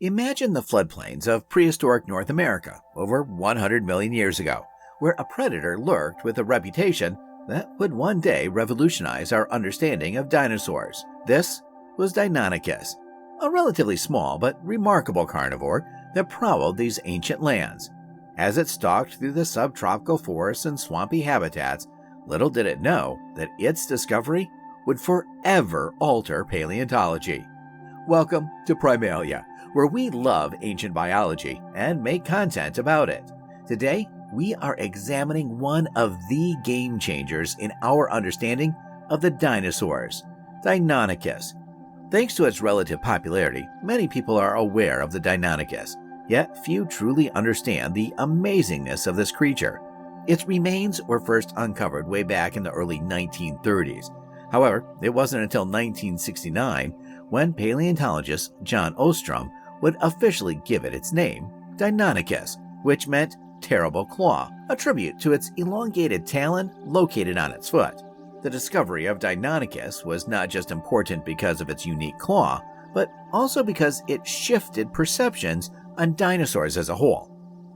Imagine the floodplains of prehistoric North America over 100 million years ago, where a predator lurked with a reputation that would one day revolutionize our understanding of dinosaurs. This was Deinonychus, a relatively small but remarkable carnivore that prowled these ancient lands. As it stalked through the subtropical forests and swampy habitats, little did it know that its discovery would forever alter paleontology. Welcome to Primalia, where we love ancient biology and make content about it. Today, we are examining one of the game changers in our understanding of the dinosaurs, Deinonychus. Thanks to its relative popularity, many people are aware of the Deinonychus, yet few truly understand the amazingness of this creature. Its remains were first uncovered way back in the early 1930s. However, it wasn't until 1969 when paleontologist John Ostrom would officially give it its name, Deinonychus, which meant terrible claw, a tribute to its elongated talon located on its foot. The discovery of Deinonychus was not just important because of its unique claw, but also because it shifted perceptions on dinosaurs as a whole.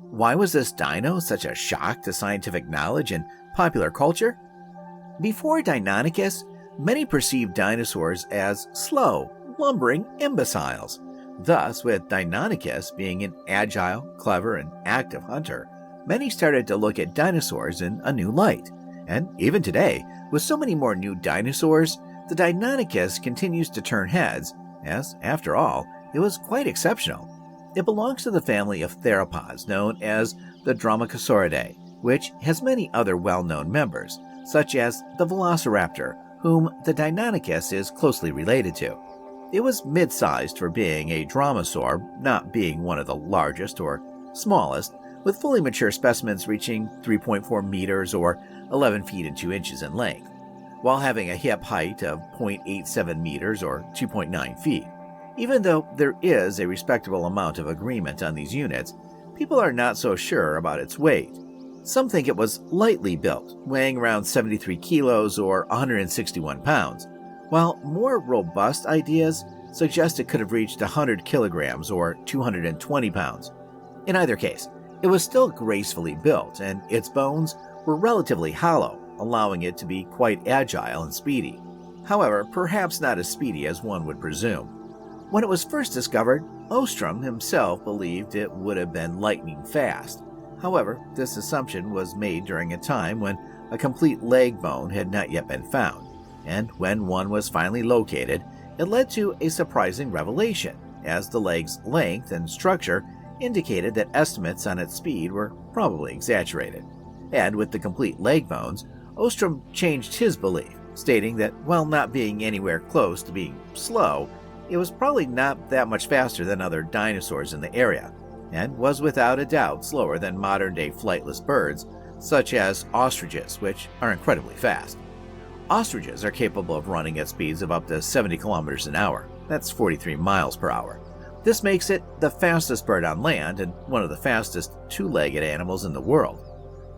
Why was this dino such a shock to scientific knowledge and popular culture? Before Deinonychus, many perceived dinosaurs as slow, lumbering imbeciles. Thus, with Deinonychus being an agile, clever, and active hunter, many started to look at dinosaurs in a new light. And even today, with so many more new dinosaurs, the Deinonychus continues to turn heads, as, after all, it was quite exceptional. It belongs to the family of theropods known as the Dromaeosauridae, which has many other well-known members, such as the velociraptor, whom the Deinonychus is closely related to. It was mid-sized for being a dromaeosaur, not being one of the largest or smallest, with fully mature specimens reaching 3.4 meters or 11 feet and 2 inches in length, while having a hip height of 0.87 meters or 2.9 feet. Even though there is a respectable amount of agreement on these units, people are not so sure about its weight. Some think it was lightly built, weighing around 73 kilos or 161 pounds, while more robust ideas suggest it could have reached 100 kilograms or 220 pounds. In either case, it was still gracefully built, and its bones were relatively hollow, allowing it to be quite agile and speedy. However, perhaps not as speedy as one would presume. When it was first discovered, Ostrom himself believed it would have been lightning fast. However, this assumption was made during a time when a complete leg bone had not yet been found, and when one was finally located, it led to a surprising revelation, as the leg's length and structure indicated that estimates on its speed were probably exaggerated. And with the complete leg bones, Ostrom changed his belief, stating that while not being anywhere close to being slow, it was probably not that much faster than other dinosaurs in the area, and was without a doubt slower than modern-day flightless birds, such as ostriches, which are incredibly fast. Ostriches are capable of running at speeds of up to 70 kilometers an hour. That's 43 miles per hour. This makes it the fastest bird on land and one of the fastest two-legged animals in the world.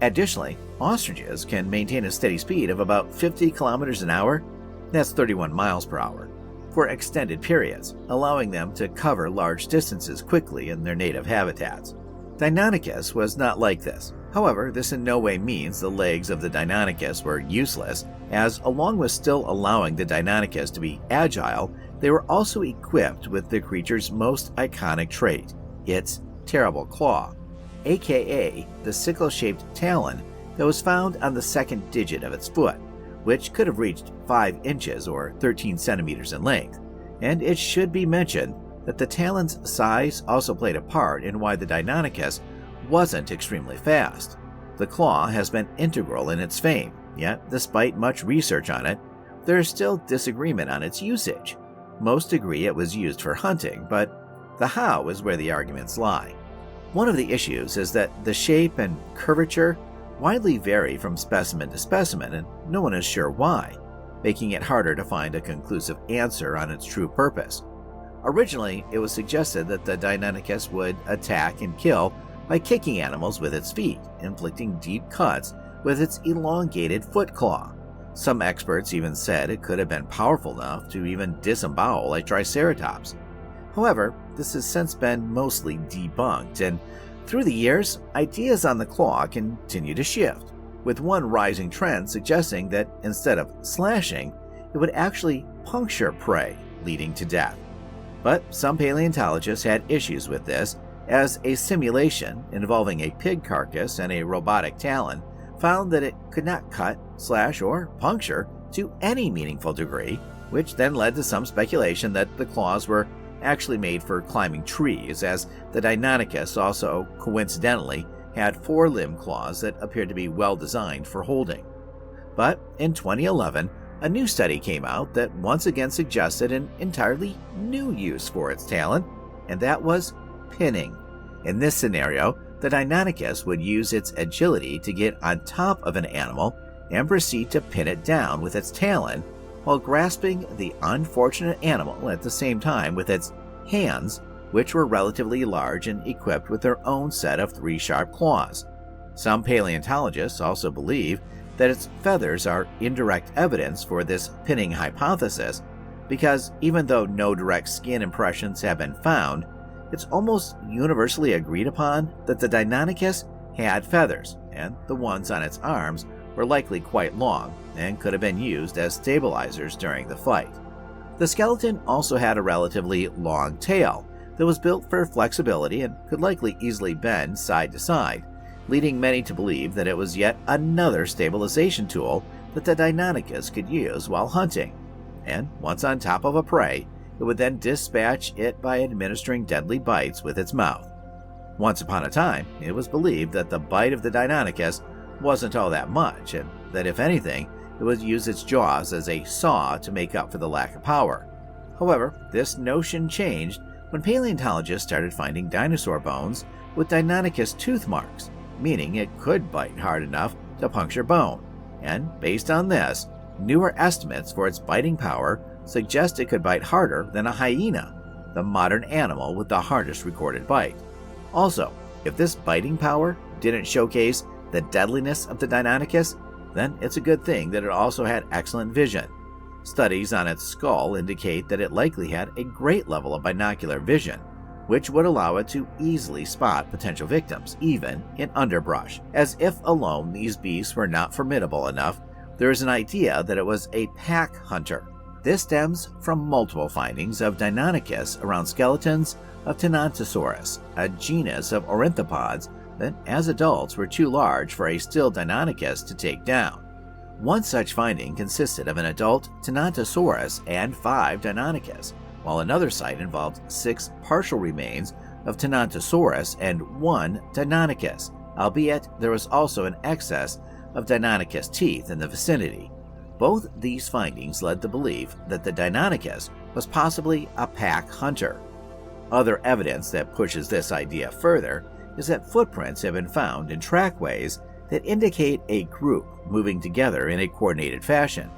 Additionally, ostriches can maintain a steady speed of about 50 kilometers an hour, that's 31 miles per hour, for extended periods, allowing them to cover large distances quickly in their native habitats. Deinonychus was not like this. However, this in no way means the legs of the Deinonychus were useless, as along with still allowing the Deinonychus to be agile, they were also equipped with the creature's most iconic trait, its terrible claw, aka the sickle-shaped talon that was found on the second digit of its foot, which could have reached 5 inches or 13 centimeters in length. And it should be mentioned that the talon's size also played a part in why the Deinonychus wasn't extremely fast. The claw has been integral in its fame, yet despite much research on it, there is still disagreement on its usage. Most agree it was used for hunting, but the how is where the arguments lie. One of the issues is that the shape and curvature widely vary from specimen to specimen, and no one is sure why, making it harder to find a conclusive answer on its true purpose. Originally, it was suggested that the Deinonychus would attack and kill by kicking animals with its feet, inflicting deep cuts with its elongated foot claw. Some experts even said it could have been powerful enough to even disembowel a triceratops. However, this has since been mostly debunked, and through the years, ideas on the claw continue to shift, with one rising trend suggesting that instead of slashing, it would actually puncture prey, leading to death. But some paleontologists had issues with this, as a simulation involving a pig carcass and a robotic talon found that it could not cut, slash, or puncture to any meaningful degree, which then led to some speculation that the claws were actually made for climbing trees, as the Deinonychus also coincidentally had four-limb claws that appeared to be well designed for holding. But in 2011, a new study came out that once again suggested an entirely new use for its talon, and that was pinning. In this scenario, the Deinonychus would use its agility to get on top of an animal and proceed to pin it down with its talon, while grasping the unfortunate animal at the same time with its hands, which were relatively large and equipped with their own set of three sharp claws. Some paleontologists also believe that its feathers are indirect evidence for this pinning hypothesis, because even though no direct skin impressions have been found, it's almost universally agreed upon that the Deinonychus had feathers, and the ones on its arms were likely quite long and could have been used as stabilizers during the fight. The skeleton also had a relatively long tail that was built for flexibility and could likely easily bend side to side, leading many to believe that it was yet another stabilization tool that the Deinonychus could use while hunting. And once on top of a prey, it would then dispatch it by administering deadly bites with its mouth. Once upon a time, it was believed that the bite of the Deinonychus wasn't all that much, and that if anything, it would use its jaws as a saw to make up for the lack of power. However, this notion changed when paleontologists started finding dinosaur bones with Deinonychus tooth marks, meaning it could bite hard enough to puncture bone, and based on this, newer estimates for its biting power suggest it could bite harder than a hyena, the modern animal with the hardest recorded bite. Also, if this biting power didn't showcase the deadliness of the Deinonychus, then it's a good thing that it also had excellent vision. Studies on its skull indicate that it likely had a great level of binocular vision, which would allow it to easily spot potential victims, even in underbrush. As if alone these beasts were not formidable enough, there is an idea that it was a pack hunter. This stems from multiple findings of Deinonychus around skeletons of Tenontosaurus, a genus of ornithopods that as adults were too large for a still Deinonychus to take down. One such finding consisted of an adult Tenontosaurus and 5 Deinonychus, while another site involved 6 partial remains of Tenontosaurus and 1 Deinonychus, albeit there was also an excess of Deinonychus teeth in the vicinity. Both these findings led to believe that the Deinonychus was possibly a pack hunter. Other evidence that pushes this idea further is that footprints have been found in trackways that indicate a group moving together in a coordinated fashion.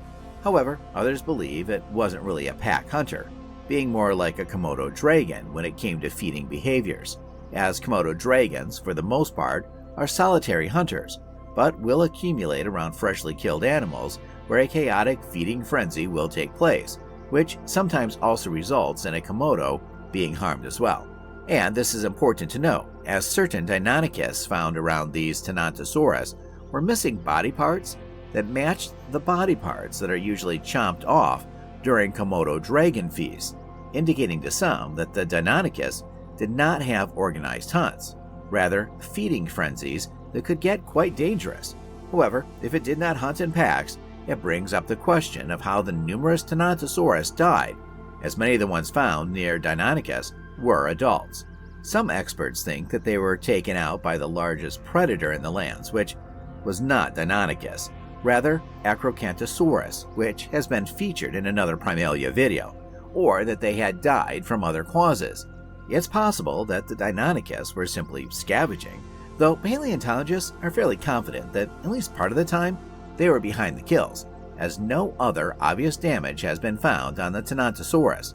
However, others believe it wasn't really a pack hunter, being more like a Komodo dragon when it came to feeding behaviors, as Komodo dragons, for the most part, are solitary hunters, but will accumulate around freshly killed animals where a chaotic feeding frenzy will take place, which sometimes also results in a Komodo being harmed as well. And this is important to note, as certain Deinonychus found around these Tenontosaurus were missing body parts that matched the body parts that are usually chomped off during Komodo dragon feasts, indicating to some that the Deinonychus did not have organized hunts, rather feeding frenzies that could get quite dangerous. However, if it did not hunt in packs, it brings up the question of how the numerous Tenontosaurus died, as many of the ones found near Deinonychus were adults. Some experts think that they were taken out by the largest predator in the lands, which was not Deinonychus, rather Acrocanthosaurus, which has been featured in another Primalia video, or that they had died from other causes. It's possible that the Deinonychus were simply scavenging, though paleontologists are fairly confident that at least part of the time they were behind the kills, as no other obvious damage has been found on the Tenontosaurus.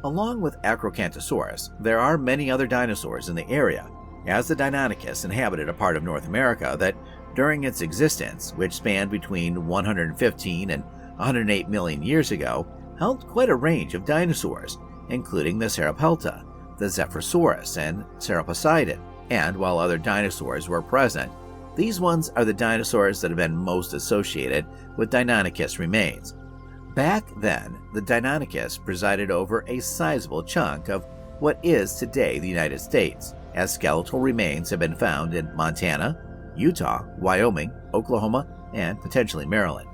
Along with Acrocanthosaurus, there are many other dinosaurs in the area, as the Deinonychus inhabited a part of North America that, during its existence, which spanned between 115 and 108 million years ago, held quite a range of dinosaurs, including the Theropod, the Zephyrosaurus and Cephaloposidon, and while other dinosaurs were present, these ones are the dinosaurs that have been most associated with Deinonychus remains. Back then, the Deinonychus presided over a sizable chunk of what is today the United States, as skeletal remains have been found in Montana, Utah, Wyoming, Oklahoma, and potentially Maryland.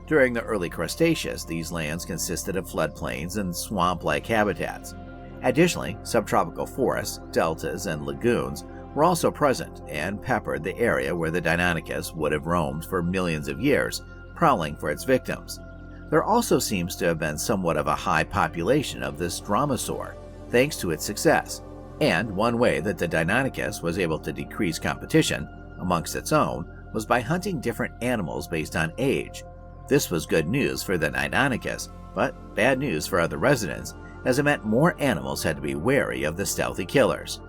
During the early Cretaceous, these lands consisted of floodplains and swamp-like habitats. Additionally, subtropical forests, deltas, and lagoons were also present and peppered the area where the Deinonychus would have roamed for millions of years, prowling for its victims. There also seems to have been somewhat of a high population of this dromaeosaur, thanks to its success, and one way that the Deinonychus was able to decrease competition amongst its own was by hunting different animals based on age. This was good news for the Deinonychus, but bad news for other residents, as it meant more animals had to be wary of the stealthy killers.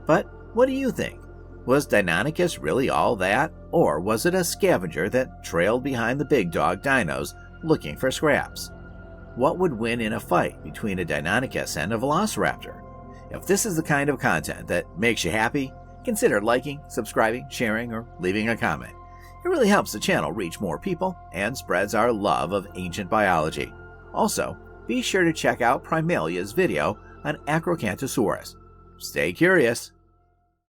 But what do you think? Was Deinonychus really all that, or was it a scavenger that trailed behind the big dog dinos looking for scraps? What would win in a fight between a Deinonychus and a velociraptor? If this is the kind of content that makes you happy, consider liking, subscribing, sharing, or leaving a comment. It really helps the channel reach more people and spreads our love of ancient biology. Also, be sure to check out Primalia's video on Acrocanthosaurus. Stay curious.